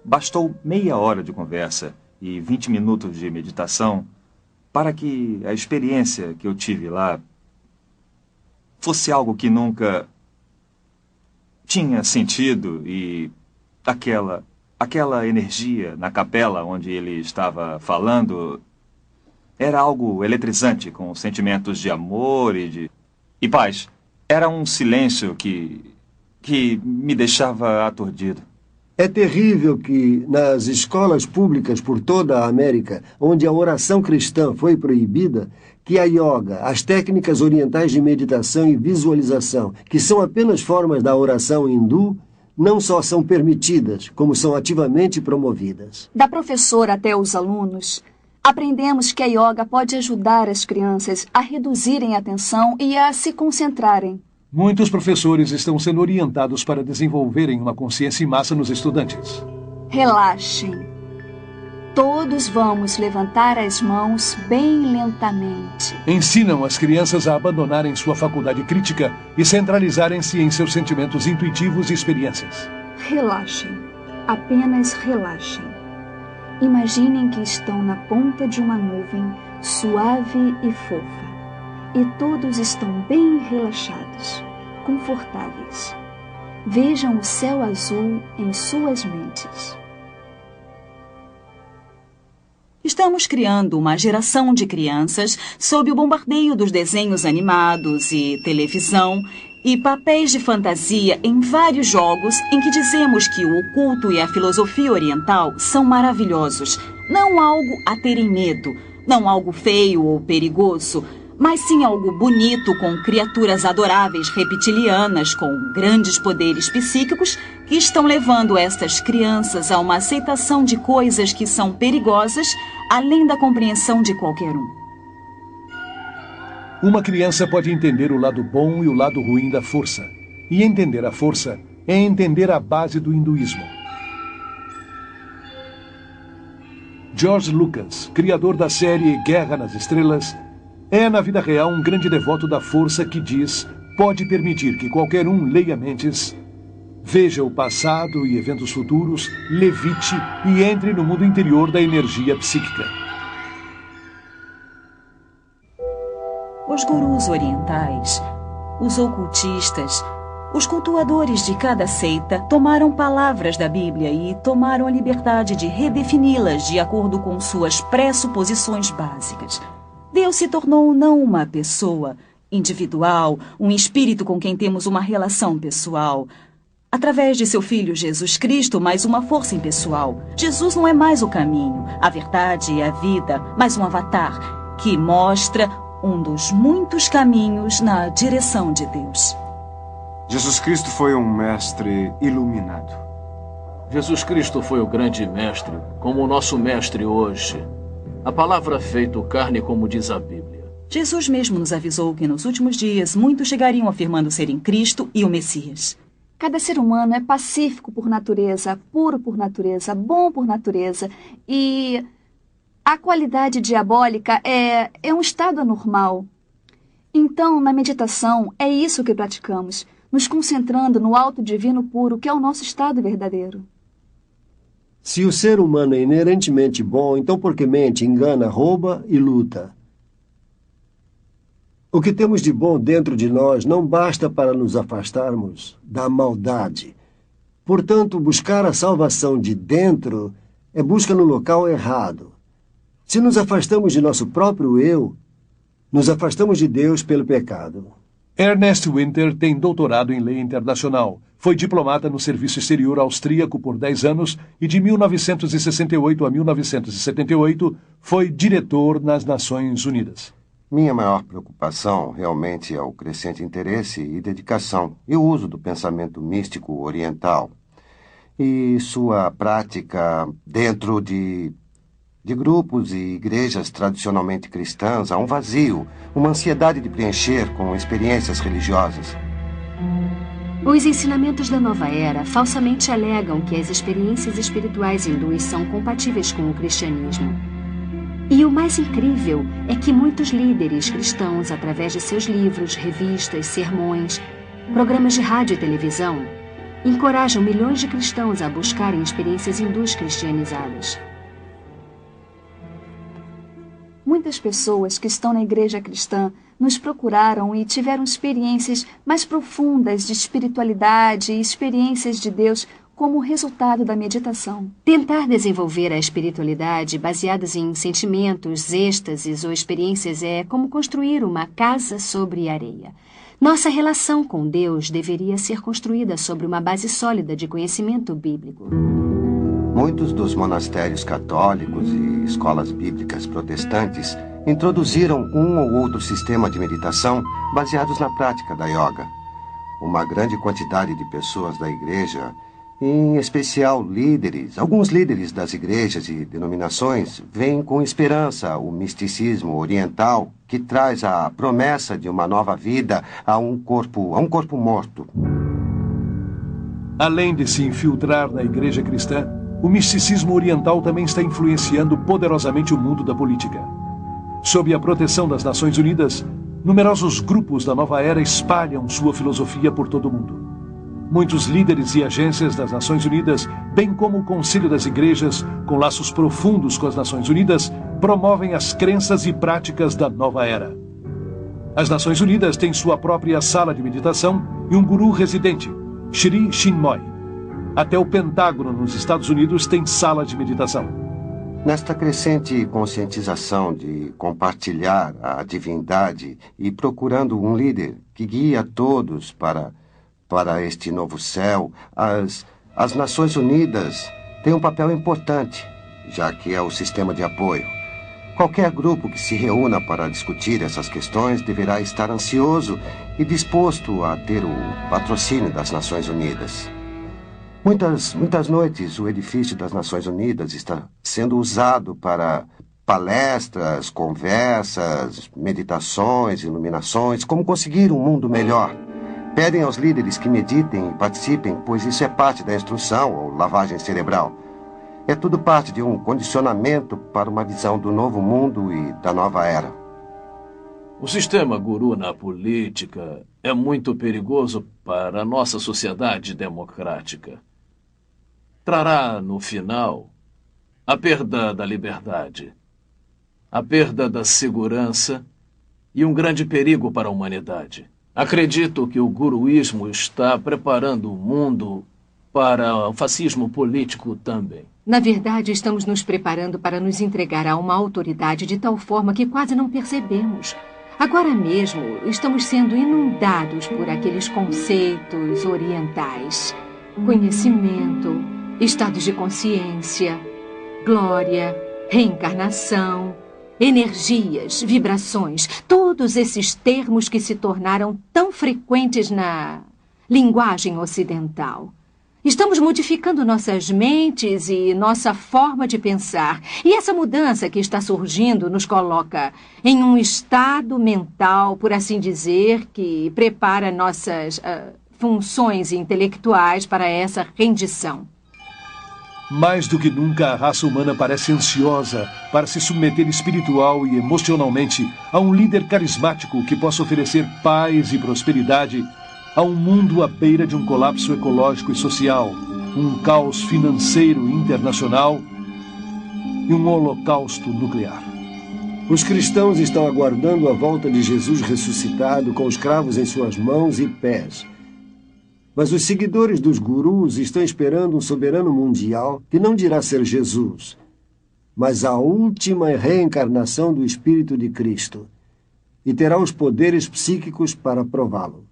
Bastou meia hora de conversa e 20 minutos de meditação para que a experiência que eu tive lá fosse algo que nunca tinha sentido e aquela energia na capela onde ele estava falando era algo eletrizante, com sentimentos de amor e paz. Era um silêncio que me deixava aturdido. É terrível que, nas escolas públicas por toda a América, onde a oração cristã foi proibida, que a yoga, as técnicas orientais de meditação e visualização, que são apenas formas da oração hindu, não só são permitidas, como são ativamente promovidas. Da professora até os alunos, aprendemos que a yoga pode ajudar as crianças a reduzirem a tensão e a se concentrarem. Muitos professores estão sendo orientados para desenvolverem uma consciência em massa nos estudantes. Relaxem. Todos vamos levantar as mãos bem lentamente. Ensinam as crianças a abandonarem sua faculdade crítica e centralizarem-se em seus sentimentos intuitivos e experiências. Relaxem. Apenas relaxem. Imaginem que estão na ponta de uma nuvem suave e fofa. E todos estão bem relaxados, confortáveis. Vejam o céu azul em suas mentes. Estamos criando uma geração de crianças sob o bombardeio dos desenhos animados e televisão e papéis de fantasia em vários jogos em que dizemos que o oculto e a filosofia oriental são maravilhosos. Não algo a terem medo, não algo feio ou perigoso, mas sim algo bonito com criaturas adoráveis reptilianas com grandes poderes psíquicos que estão levando estas crianças a uma aceitação de coisas que são perigosas além da compreensão de qualquer um. Uma criança pode entender o lado bom e o lado ruim da força. E entender a força é entender a base do hinduísmo. George Lucas, criador da série Guerra nas Estrelas, é, na vida real, um grande devoto da força que diz, pode permitir que qualquer um leia mentes, veja o passado e eventos futuros, levite e entre no mundo interior da energia psíquica. Os gurus orientais, os ocultistas, os cultuadores de cada seita tomaram palavras da Bíblia e tomaram a liberdade de redefini-las de acordo com suas pressuposições básicas. Deus se tornou não uma pessoa individual, um espírito com quem temos uma relação pessoal. Através de seu Filho Jesus Cristo, mais uma força impessoal. Jesus não é mais o caminho, a verdade e a vida, mas um avatar que mostra um dos muitos caminhos na direção de Deus. Jesus Cristo foi um mestre iluminado. Jesus Cristo foi o grande mestre, como o nosso mestre hoje. A palavra feito carne, como diz a Bíblia. Jesus mesmo nos avisou que nos últimos dias muitos chegariam afirmando serem Cristo e o Messias. Cada ser humano é pacífico por natureza, puro por natureza, bom por natureza. E a qualidade diabólica é um estado anormal. Então, na meditação, é isso que praticamos, nos concentrando no alto divino puro, que é o nosso estado verdadeiro. Se o ser humano é inerentemente bom, então por que mente, engana, rouba e luta? O que temos de bom dentro de nós não basta para nos afastarmos da maldade. Portanto, buscar a salvação de dentro é busca no local errado. Se nos afastamos de nosso próprio eu, nos afastamos de Deus pelo pecado. Ernest Winter tem doutorado em lei internacional. Foi diplomata no Serviço Exterior Austríaco por 10 anos e de 1968 a 1978 foi diretor nas Nações Unidas. Minha maior preocupação realmente é o crescente interesse e dedicação e o uso do pensamento místico oriental e sua prática dentro de grupos e igrejas tradicionalmente cristãs. Há um vazio, uma ansiedade de preencher com experiências religiosas. Os ensinamentos da nova era falsamente alegam que as experiências espirituais hindus são compatíveis com o cristianismo. E o mais incrível é que muitos líderes cristãos, através de seus livros, revistas, sermões, programas de rádio e televisão, encorajam milhões de cristãos a buscarem experiências hindus cristianizadas. muitas pessoas que estão na igreja cristã nos procuraram e tiveram experiências mais profundas de espiritualidade e experiências de Deus como resultado da meditação. Tentar desenvolver a espiritualidade baseadas em sentimentos, êxtases ou experiências é como construir uma casa sobre areia. Nossa relação com Deus deveria ser construída sobre uma base sólida de conhecimento bíblico. Muitos dos monastérios católicos e escolas bíblicas protestantes introduziram um ou outro sistema de meditação baseados na prática da yoga. Uma grande quantidade de pessoas da igreja, em especial líderes, alguns líderes das igrejas e denominações, veem com esperança o misticismo oriental que traz a promessa de uma nova vida a um corpo morto. Além de se infiltrar na igreja cristã, o misticismo oriental também está influenciando poderosamente o mundo da política. Sob a proteção das Nações Unidas, numerosos grupos da nova era espalham sua filosofia por todo o mundo. Muitos líderes e agências das Nações Unidas, bem como o Conselho das Igrejas, com laços profundos com as Nações Unidas, promovem as crenças e práticas da nova era. As Nações Unidas têm sua própria sala de meditação e um guru residente, Sri Chinmoy. Até o Pentágono nos Estados Unidos tem sala de meditação. Nesta crescente conscientização de compartilhar a divindade e procurando um líder que guie a todos para este novo céu, as Nações Unidas têm um papel importante, já que é o sistema de apoio. Qualquer grupo que se reúna para discutir essas questões deverá estar ansioso e disposto a ter o patrocínio das Nações Unidas. Muitas noites, o edifício das Nações Unidas está sendo usado para palestras, conversas, meditações, iluminações, como conseguir um mundo melhor. Pedem aos líderes que meditem e participem, pois isso é parte da instrução ou lavagem cerebral. É tudo parte de um condicionamento para uma visão do novo mundo e da nova era. O sistema guru na política é muito perigoso para a nossa sociedade democrática. Trará, no final, a perda da liberdade, a perda da segurança e um grande perigo para a humanidade. Acredito que o guruísmo está preparando o mundo para o fascismo político também. Na verdade, estamos nos preparando para nos entregar a uma autoridade de tal forma que quase não percebemos. Agora mesmo, estamos sendo inundados por aqueles conceitos orientais. Conhecimento, estados de consciência, glória, reencarnação, energias, vibrações, todos esses termos que se tornaram tão frequentes na linguagem ocidental. Estamos modificando nossas mentes e nossa forma de pensar. E essa mudança que está surgindo nos coloca em um estado mental, por assim dizer, que prepara nossas funções intelectuais para essa rendição. Mais do que nunca, a raça humana parece ansiosa para se submeter espiritual e emocionalmente a um líder carismático que possa oferecer paz e prosperidade a um mundo à beira de um colapso ecológico e social, um caos financeiro internacional e um holocausto nuclear. Os cristãos estão aguardando a volta de Jesus ressuscitado com os cravos em suas mãos e pés. Mas os seguidores dos gurus estão esperando um soberano mundial que não dirá ser Jesus, mas a última reencarnação do Espírito de Cristo, e terá os poderes psíquicos para prová-lo.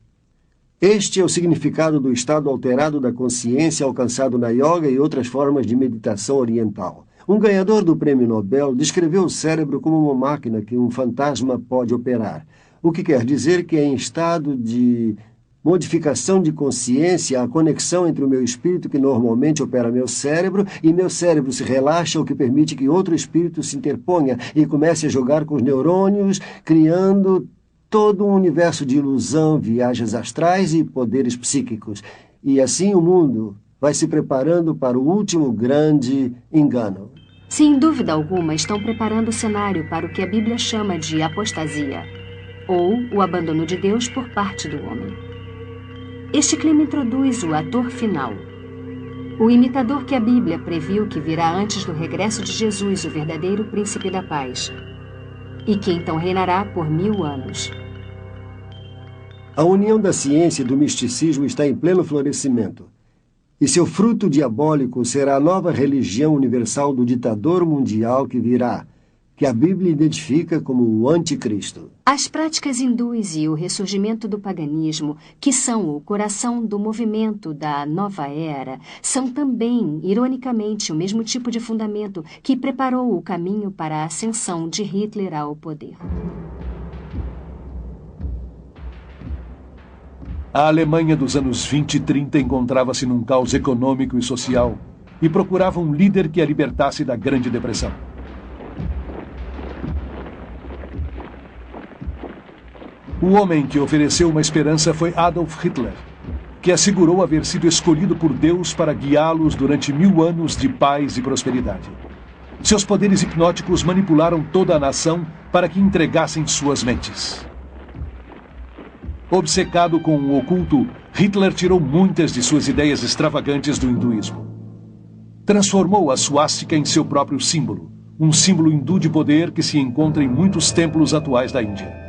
Este é o significado do estado alterado da consciência alcançado na yoga e outras formas de meditação oriental. Um ganhador do Prêmio Nobel descreveu o cérebro como uma máquina que um fantasma pode operar, o que quer dizer que é em estado de modificação de consciência a conexão entre o meu espírito, que normalmente opera meu cérebro, e meu cérebro se relaxa, o que permite que outro espírito se interponha e comece a jogar com os neurônios, criando todo um universo de ilusão, viagens astrais e poderes psíquicos. E assim o mundo vai se preparando para o último grande engano. Sem dúvida alguma, estão preparando o cenário para o que a Bíblia chama de apostasia, ou o abandono de Deus por parte do homem. Este clima introduz o ator final, o imitador que a Bíblia previu que virá antes do regresso de Jesus, o verdadeiro príncipe da paz. e que então reinará por 1000 anos. A união da ciência e do misticismo está em pleno florescimento. E seu fruto diabólico será a nova religião universal do ditador mundial que virá, que a Bíblia identifica como o anticristo. As práticas hindus e o ressurgimento do paganismo, que são o coração do movimento da nova era, são também, ironicamente, o mesmo tipo de fundamento que preparou o caminho para a ascensão de Hitler ao poder. A Alemanha dos anos 20 e 30 encontrava-se num caos econômico e social e procurava um líder que a libertasse da Grande Depressão. O homem que ofereceu uma esperança foi Adolf Hitler, que assegurou haver sido escolhido por Deus para guiá-los durante 1000 anos de paz e prosperidade. Seus poderes hipnóticos manipularam toda a nação para que entregassem suas mentes. Obcecado com o oculto, Hitler tirou muitas de suas ideias extravagantes do hinduísmo. Transformou a suástica em seu próprio símbolo, um símbolo hindu de poder que se encontra em muitos templos atuais da Índia.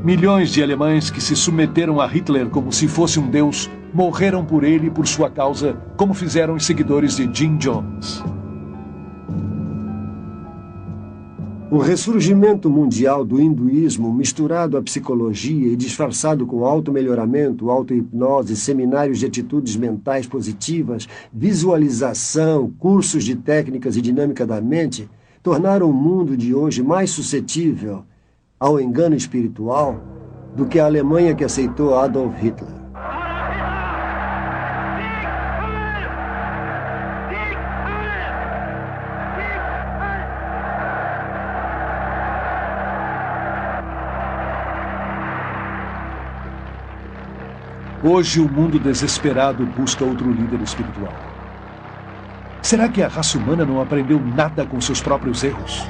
Milhões de alemães que se submeteram a Hitler como se fosse um deus morreram por ele e por sua causa, como fizeram os seguidores de Jim Jones. O ressurgimento mundial do hinduísmo, misturado à psicologia e disfarçado com auto-melhoramento, auto-hipnose, seminários de atitudes mentais positivas, visualização, cursos de técnicas e dinâmica da mente, tornaram o mundo de hoje mais suscetível ao engano espiritual do que a Alemanha que aceitou Adolf Hitler. Hoje o mundo desesperado busca outro líder espiritual. Será que a raça humana não aprendeu nada com seus próprios erros?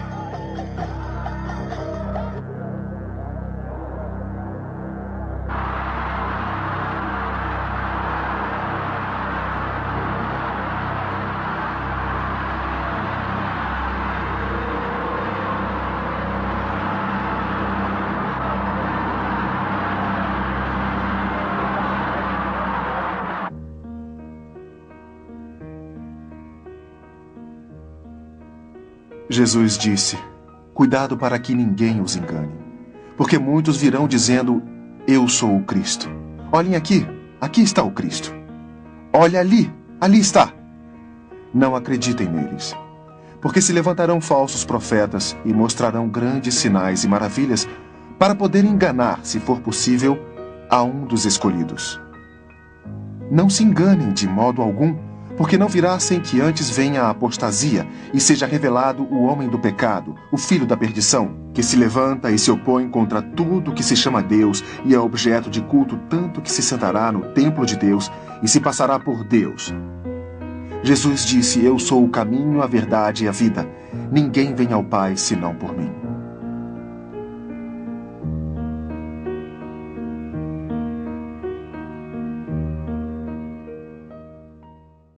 Jesus disse: cuidado para que ninguém os engane, porque muitos virão dizendo: eu sou o Cristo. Olhem aqui, aqui está o Cristo. Olha ali, ali está. Não acreditem neles, porque se levantarão falsos profetas e mostrarão grandes sinais e maravilhas para poder enganar, se for possível, a um dos escolhidos. Não se enganem de modo algum, porque não virá sem que antes venha a apostasia e seja revelado o homem do pecado, o filho da perdição, que se levanta e se opõe contra tudo que se chama Deus e é objeto de culto, tanto que se sentará no templo de Deus e se passará por Deus. Jesus disse: eu sou o caminho, a verdade e a vida. Ninguém vem ao Pai senão por mim.